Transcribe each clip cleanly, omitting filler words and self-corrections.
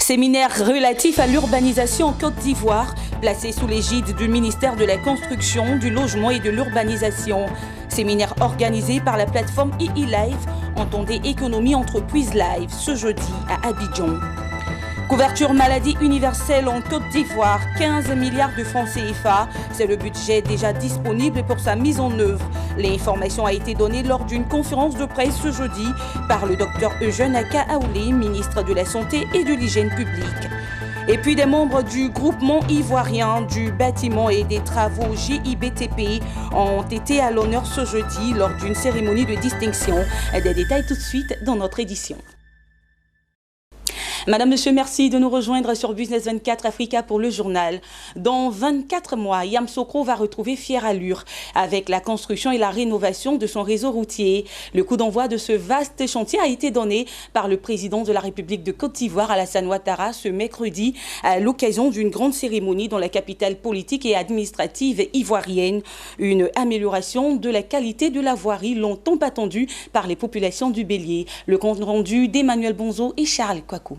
Séminaire relatif à l'urbanisation en Côte d'Ivoire, placé sous l'égide du ministère de la Construction, du Logement et de l'Urbanisation. Séminaire organisé par la plateforme EE-Live, entendez économie entreprise live, ce jeudi à Abidjan. Couverture maladie universelle en Côte d'Ivoire, 15 milliards de francs CFA. C'est le budget déjà disponible pour sa mise en œuvre. L'information a été donnée lors d'une conférence de presse ce jeudi par le docteur Eugène Aka-Aoulé, ministre de la Santé et de l'Hygiène publique. Et puis des membres du groupement ivoirien du bâtiment et des travaux GIBTP ont été à l'honneur ce jeudi lors d'une cérémonie de distinction. Des détails tout de suite dans notre édition. Madame, Monsieur, merci de nous rejoindre sur Business 24 Africa pour le journal. Dans 24 mois, Yamoussoukro va retrouver fière allure avec la construction et la rénovation de son réseau routier. Le coup d'envoi de ce vaste chantier a été donné par le président de la République de Côte d'Ivoire, Alassane Ouattara, ce mercredi à l'occasion d'une grande cérémonie dans la capitale politique et administrative ivoirienne. Une amélioration de la qualité de la voirie longtemps attendue par les populations du Bélier. Le compte rendu d'Emmanuel Bonzo et Charles Kouakou.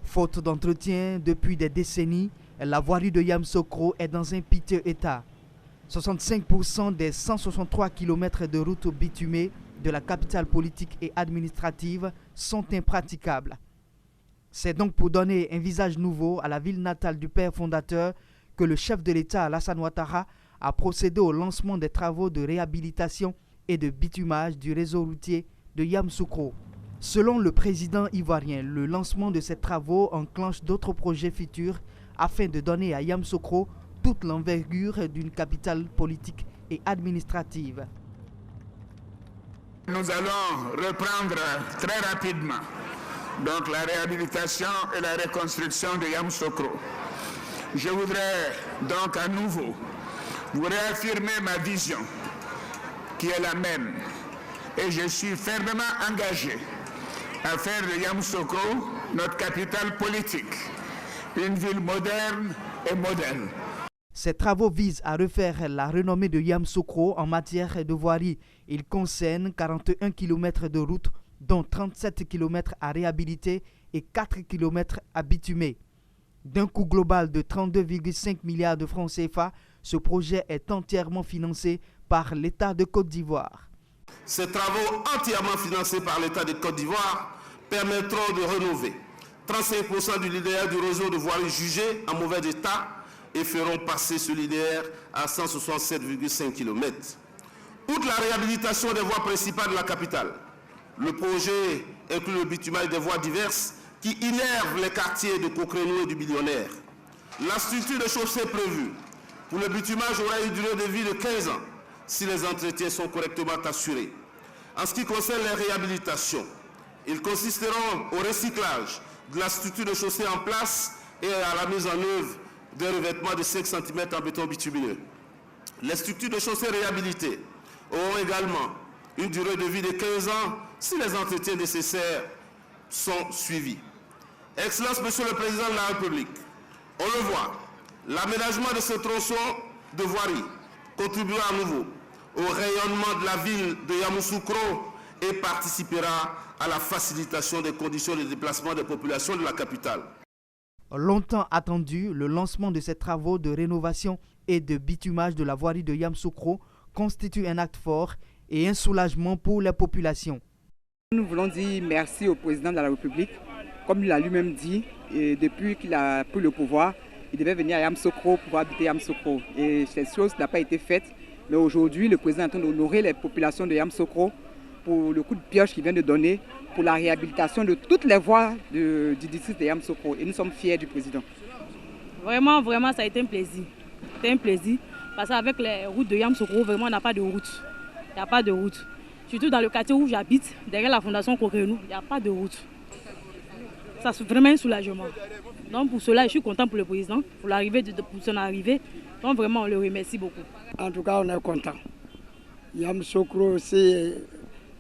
Faute d'entretien depuis des décennies, la voirie de Yamoussoukro est dans un piteux état. 65% des 163 km de routes bitumées de la capitale politique et administrative sont impraticables. C'est donc pour donner un visage nouveau à la ville natale du père fondateur que le chef de l'État, Alassane Ouattara, a procédé au lancement des travaux de réhabilitation et de bitumage du réseau routier de Yamoussoukro. Selon le président ivoirien, le lancement de ces travaux enclenche d'autres projets futurs afin de donner à Yamoussoukro toute l'envergure d'une capitale politique et administrative. Nous allons reprendre très rapidement donc la réhabilitation et la reconstruction de Yamoussoukro. Je voudrais donc à nouveau vous réaffirmer ma vision qui est la même et je suis fermement engagé à faire de Yamoussoukro notre capitale politique, une ville moderne et modèle. Ces travaux visent à refaire la renommée de Yamoussoukro en matière de voirie. Ils concernent 41 km de route, dont 37 km à réhabiliter et 4 km à bitumer. D'un coût global de 32,5 milliards de francs CFA, ce projet est entièrement financé par l'État de Côte d'Ivoire. Ces travaux entièrement financés par l'État de Côte d'Ivoire permettront de rénover 35% du linéaire du réseau de voirie jugé en mauvais état et feront passer ce linéaire à 167,5 km. Outre la réhabilitation des voies principales de la capitale, le projet inclut le bitumage des voies diverses qui innervent les quartiers de Cocrenou et du Billionnaire. La structure de chaussée prévue pour le bitumage aura une durée de vie de 15 ans si les entretiens sont correctement assurés. En ce qui concerne les réhabilitations, ils consisteront au recyclage de la structure de chaussée en place et à la mise en œuvre d'un revêtement de 5 cm en béton bitumineux. Les structures de chaussée réhabilitées auront également une durée de vie de 15 ans si les entretiens nécessaires sont suivis. Excellence, Monsieur le Président de la République, on le voit, l'aménagement de ce tronçon de voirie contribuera à nouveau au rayonnement de la ville de Yamoussoukro et participera à la facilitation des conditions de déplacement des populations de la capitale. Longtemps attendu, le lancement de ces travaux de rénovation et de bitumage de la voirie de Yamoussoukro constitue un acte fort et un soulagement pour les populations. Nous voulons dire merci au président de la République. Comme il a lui-même dit, et depuis qu'il a pris le pouvoir, il devait venir à Yamoussoukro pour habiter Yamoussoukro. Et cette chose n'a pas été faite. Mais aujourd'hui, le président est en train d'honorer les populations de Yamoussoukro pour le coup de pioche qu'il vient de donner pour la réhabilitation de toutes les voies du district de Yamoussoukro. Et nous sommes fiers du président. Vraiment, ça a été un plaisir. C'était un plaisir parce qu'avec les routes de Yamoussoukro, vraiment, on n'a pas de route. Il n'y a pas de route. Surtout dans le quartier où j'habite, derrière la fondation Cocrenou, il n'y a pas de route. Ça, c'est vraiment un soulagement. Donc pour cela, je suis content pour le président, pour son arrivée. Donc vraiment, on le remercie beaucoup. En tout cas, on est content. Yamoussoukro aussi,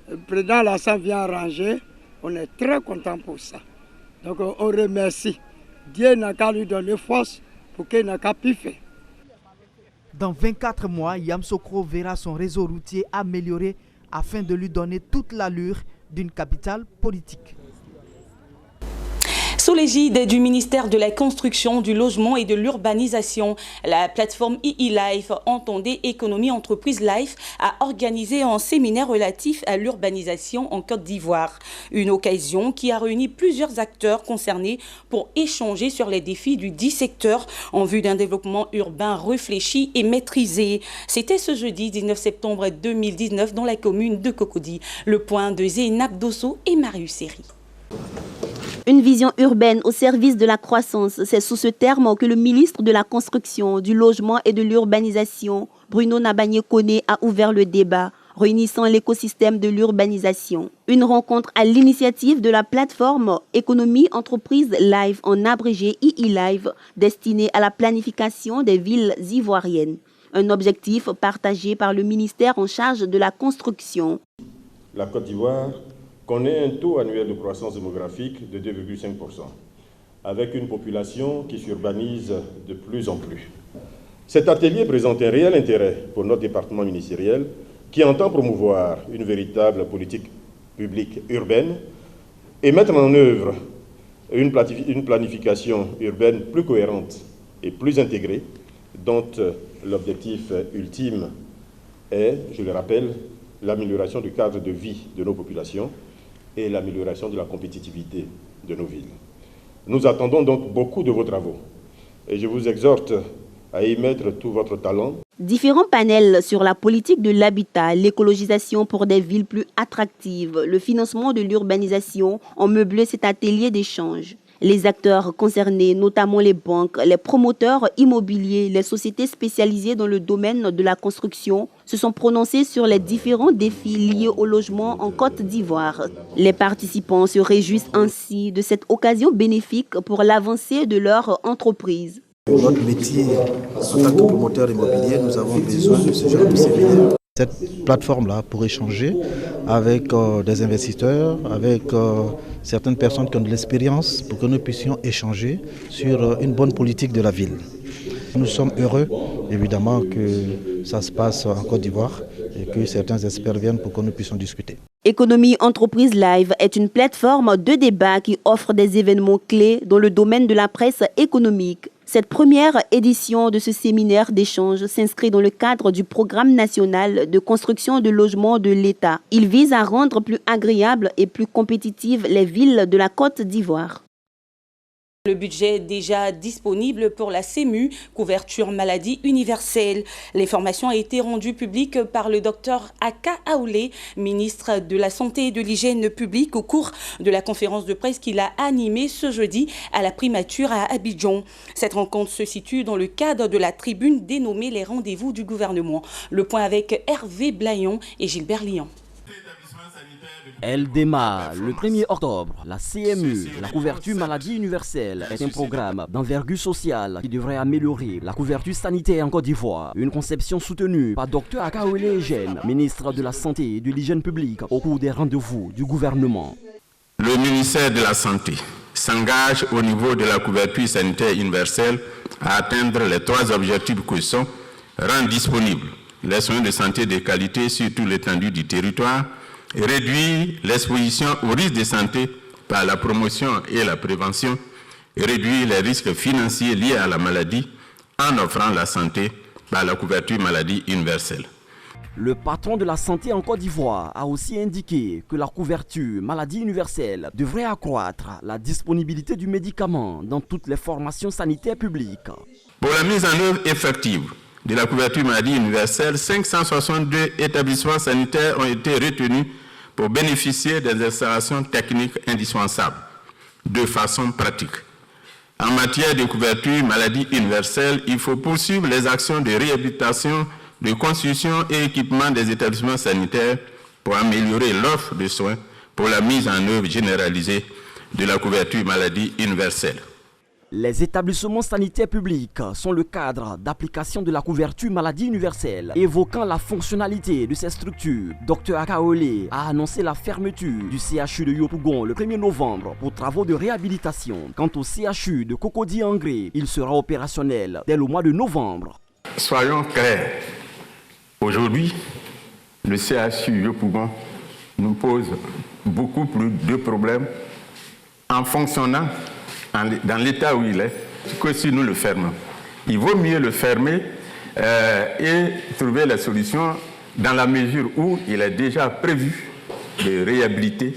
le président Alassane vient arranger. On est très content pour ça. Donc on remercie. Dieu n'a qu'à lui donner force pour qu'il n'a qu'à pu faire. Dans 24 mois, Yamoussoukro verra son réseau routier amélioré afin de lui donner toute l'allure d'une capitale politique. Sous l'égide du ministère de la Construction, du Logement et de l'Urbanisation, la plateforme II-Life, entendée Économie Entreprise Life, a organisé un séminaire relatif à l'urbanisation en Côte d'Ivoire. Une occasion qui a réuni plusieurs acteurs concernés pour échanger sur les défis du dit secteur en vue d'un développement urbain réfléchi et maîtrisé. C'était ce jeudi 19 septembre 2019 dans la commune de Cocody. Le point de Zénab Dosso et Marius Seri. Une vision urbaine au service de la croissance, c'est sous ce terme que le ministre de la Construction, du Logement et de l'Urbanisation, Bruno Nabagné-Koné, a ouvert le débat, réunissant l'écosystème de l'urbanisation. Une rencontre à l'initiative de la plateforme Économie Entreprise Live, en abrégé II-Live, destinée à la planification des villes ivoiriennes. Un objectif partagé par le ministère en charge de la construction. La Côte d'Ivoire connaît un taux annuel de croissance démographique de 2,5%, avec une population qui s'urbanise de plus en plus. Cet atelier présente un réel intérêt pour notre département ministériel qui entend promouvoir une véritable politique publique urbaine et mettre en œuvre une planification urbaine plus cohérente et plus intégrée, dont l'objectif ultime est, je le rappelle, l'amélioration du cadre de vie de nos populations et l'amélioration de la compétitivité de nos villes. Nous attendons donc beaucoup de vos travaux et je vous exhorte à y mettre tout votre talent. Différents panels sur la politique de l'habitat, l'écologisation pour des villes plus attractives, le financement de l'urbanisation ont meublé cet atelier d'échange. Les acteurs concernés, notamment les banques, les promoteurs immobiliers, les sociétés spécialisées dans le domaine de la construction, se sont prononcés sur les différents défis liés au logement en Côte d'Ivoire. Les participants se réjouissent ainsi de cette occasion bénéfique pour l'avancée de leur entreprise. Notre métier, en tant que promoteur immobilier, nous avons besoin de ce genre de séminaire. Cette plateforme-là pour échanger avec des investisseurs, avec certaines personnes qui ont de l'expérience, pour que nous puissions échanger sur une bonne politique de la ville. Nous sommes heureux, évidemment, que ça se passe en Côte d'Ivoire et que certains experts viennent pour que nous puissions discuter. Économie Entreprise Live est une plateforme de débat qui offre des événements clés dans le domaine de la presse économique. Cette première édition de ce séminaire d'échange s'inscrit dans le cadre du programme national de construction de logements de l'État. Il vise à rendre plus agréables et plus compétitives les villes de la Côte d'Ivoire. Le budget déjà disponible pour la CEMU, couverture maladie universelle. L'information a été rendue publique par le docteur Aka Aoulé, ministre de la Santé et de l'Hygiène publique, au cours de la conférence de presse qu'il a animée ce jeudi à la primature à Abidjan. Cette rencontre se situe dans le cadre de la tribune dénommée les rendez-vous du gouvernement. Le point avec Hervé Blayon et Gilbert Lyon. Elle démarre le 1er octobre. La CMU, la couverture maladie universelle, est un programme d'envergure sociale qui devrait améliorer la couverture sanitaire en Côte d'Ivoire. Une conception soutenue par Dr Akaolé Eugène, ministre de la Santé et de l'Hygiène publique, au cours des rendez-vous du gouvernement. Le ministère de la Santé s'engage au niveau de la couverture sanitaire universelle à atteindre les 3 objectifs que sont rendre disponibles les soins de santé de qualité sur toute l'étendue du territoire, réduire l'exposition aux risques de santé par la promotion et la prévention, réduire les risques financiers liés à la maladie en offrant la santé par la couverture maladie universelle. Le patron de la santé en Côte d'Ivoire a aussi indiqué que la couverture maladie universelle devrait accroître la disponibilité du médicament dans toutes les formations sanitaires publiques. Pour la mise en œuvre effective de la couverture maladie universelle, 562 établissements sanitaires ont été retenus pour bénéficier des installations techniques indispensables de façon pratique. En matière de couverture maladie universelle, il faut poursuivre les actions de réhabilitation, de construction et équipement des établissements sanitaires pour améliorer l'offre de soins pour la mise en œuvre généralisée de la couverture maladie universelle. Les établissements sanitaires publics sont le cadre d'application de la couverture maladie universelle. Évoquant la fonctionnalité de ces structures, Dr Akaolé a annoncé la fermeture du CHU de Yopougon le 1er novembre pour travaux de réhabilitation. Quant au CHU de Cocody-Angré, il sera opérationnel dès le mois de novembre. Soyons clairs, aujourd'hui, le CHU Yopougon nous pose beaucoup plus de problèmes en fonctionnant dans l'état où il est que si nous le fermons. Il vaut mieux le fermer et trouver la solution dans la mesure où il est déjà prévu de réhabiliter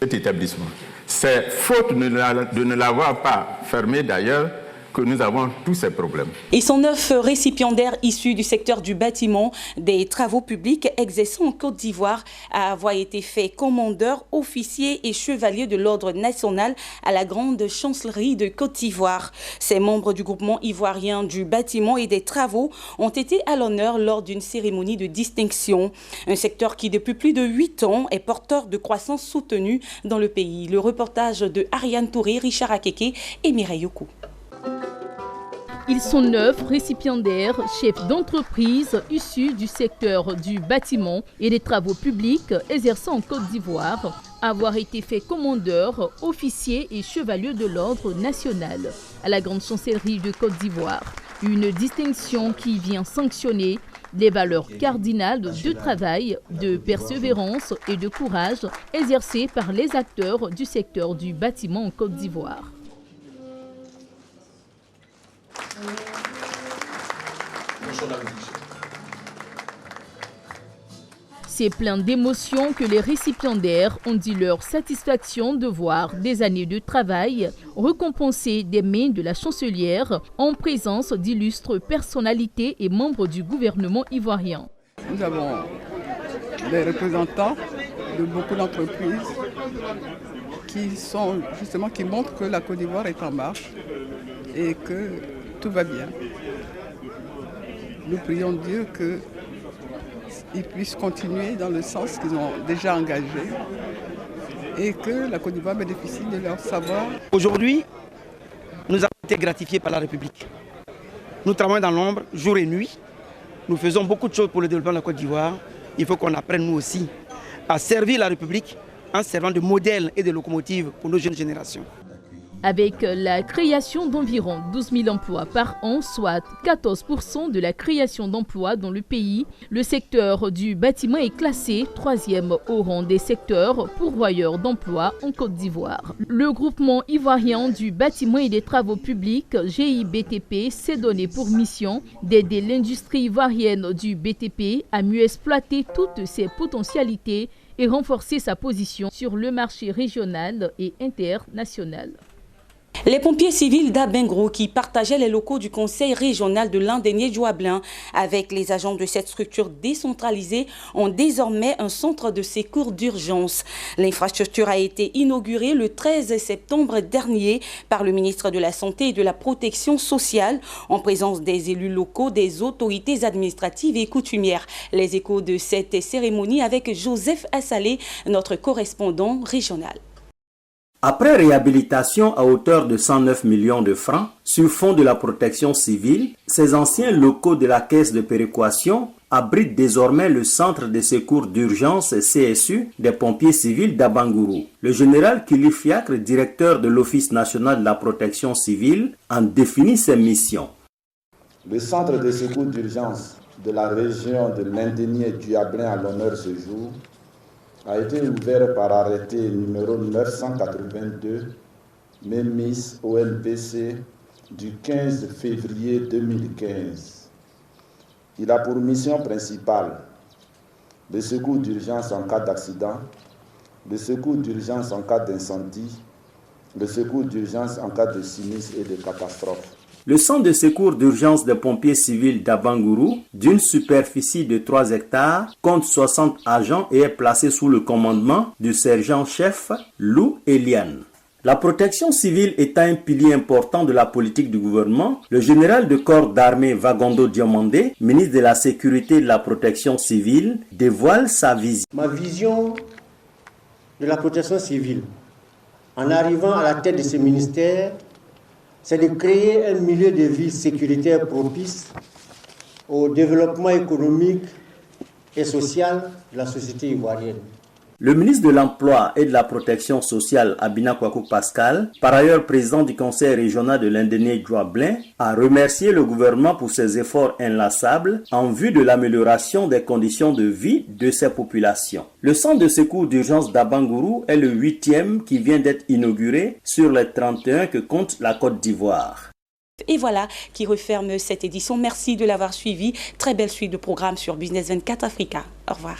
cet établissement. C'est faute de ne l'avoir pas fermé d'ailleurs que nous avons tous ces problèmes. Ils sont 9 récipiendaires issus du secteur du bâtiment, des travaux publics exerçant en Côte d'Ivoire à avoir été faits commandeurs, officiers et chevaliers de l'ordre national à la grande chancellerie de Côte d'Ivoire. Ces membres du groupement ivoirien du bâtiment et des travaux ont été à l'honneur lors d'une cérémonie de distinction. Un secteur qui depuis plus de 8 ans est porteur de croissance soutenue dans le pays. Le reportage de Ariane Touré, Richard Akeke et Mireille Yokou. Ils sont 9 récipiendaires, chefs d'entreprise issus du secteur du bâtiment et des travaux publics exerçant en Côte d'Ivoire, avoir été fait commandeurs, officiers et chevaliers de l'ordre national à la grande chancellerie de Côte d'Ivoire. Une distinction qui vient sanctionner les valeurs cardinales de travail, de persévérance et de courage exercées par les acteurs du secteur du bâtiment en Côte d'Ivoire. C'est plein d'émotions que les récipiendaires ont dit leur satisfaction de voir des années de travail récompensées des mains de la chancelière en présence d'illustres personnalités et membres du gouvernement ivoirien. Nous avons des représentants de beaucoup d'entreprises qui montrent que la Côte d'Ivoire est en marche et que tout va bien. Nous prions Dieu qu'ils puissent continuer dans le sens qu'ils ont déjà engagé et que la Côte d'Ivoire bénéficie de leur savoir. Aujourd'hui, nous avons été gratifiés par la République. Nous travaillons dans l'ombre, jour et nuit. Nous faisons beaucoup de choses pour le développement de la Côte d'Ivoire. Il faut qu'on apprenne nous aussi à servir la République en servant de modèle et de locomotive pour nos jeunes générations. Avec la création d'environ 12 000 emplois par an, soit 14% de la création d'emplois dans le pays, le secteur du bâtiment est classé 3e au rang des secteurs pourvoyeurs d'emplois en Côte d'Ivoire. Le groupement ivoirien du bâtiment et des travaux publics, GIBTP, s'est donné pour mission d'aider l'industrie ivoirienne du BTP à mieux exploiter toutes ses potentialités et renforcer sa position sur le marché régional et international. Les pompiers civils d'Abengro qui partageaient les locaux du conseil régional de Landenier-Joablin avec les agents de cette structure décentralisée ont désormais un centre de secours d'urgence. L'infrastructure a été inaugurée le 13 septembre dernier par le ministre de la Santé et de la Protection sociale en présence des élus locaux, des autorités administratives et coutumières. Les échos de cette cérémonie avec Joseph Assalé, notre correspondant régional. Après réhabilitation à hauteur de 109 millions de francs sur fonds de la protection civile, ces anciens locaux de la caisse de péréquation abritent désormais le centre de secours d'urgence CSU des pompiers civils d'Abangourou. Le général Kili Fiacre, directeur de l'Office national de la protection civile, en définit ses missions. Le centre de secours d'urgence de la région de Landenier-Joablin à l'honneur ce jour a été ouvert par arrêté numéro 982 MEMIS ONPC du 15 février 2015. Il a pour mission principale le secours d'urgence en cas d'accident, le secours d'urgence en cas d'incendie, le secours d'urgence en cas de sinistre et de catastrophe. Le centre de secours d'urgence des pompiers civils d'Abangourou, d'une superficie de 3 hectares, compte 60 agents et est placé sous le commandement du sergent-chef Lou Eliane. La protection civile étant un pilier important de la politique du gouvernement, le général de corps d'armée Vagondo Diomandé, ministre de la Sécurité et de la Protection civile, dévoile sa vision. Ma vision de la protection civile, en arrivant à la tête de ce ministère, c'est de créer un milieu de vie sécuritaire propice au développement économique et social de la société ivoirienne. Le ministre de l'Emploi et de la Protection sociale, Abina Kwakou Pascal, par ailleurs président du Conseil régional de l'Indénié Djoablin, a remercié le gouvernement pour ses efforts inlassables en vue de l'amélioration des conditions de vie de ces populations. Le centre de secours d'urgence d'Abangourou est le 8e qui vient d'être inauguré sur les 31 que compte la Côte d'Ivoire. Et voilà qui referme cette édition. Merci de l'avoir suivi. Très belle suite de programmes sur Business 24 Africa. Au revoir.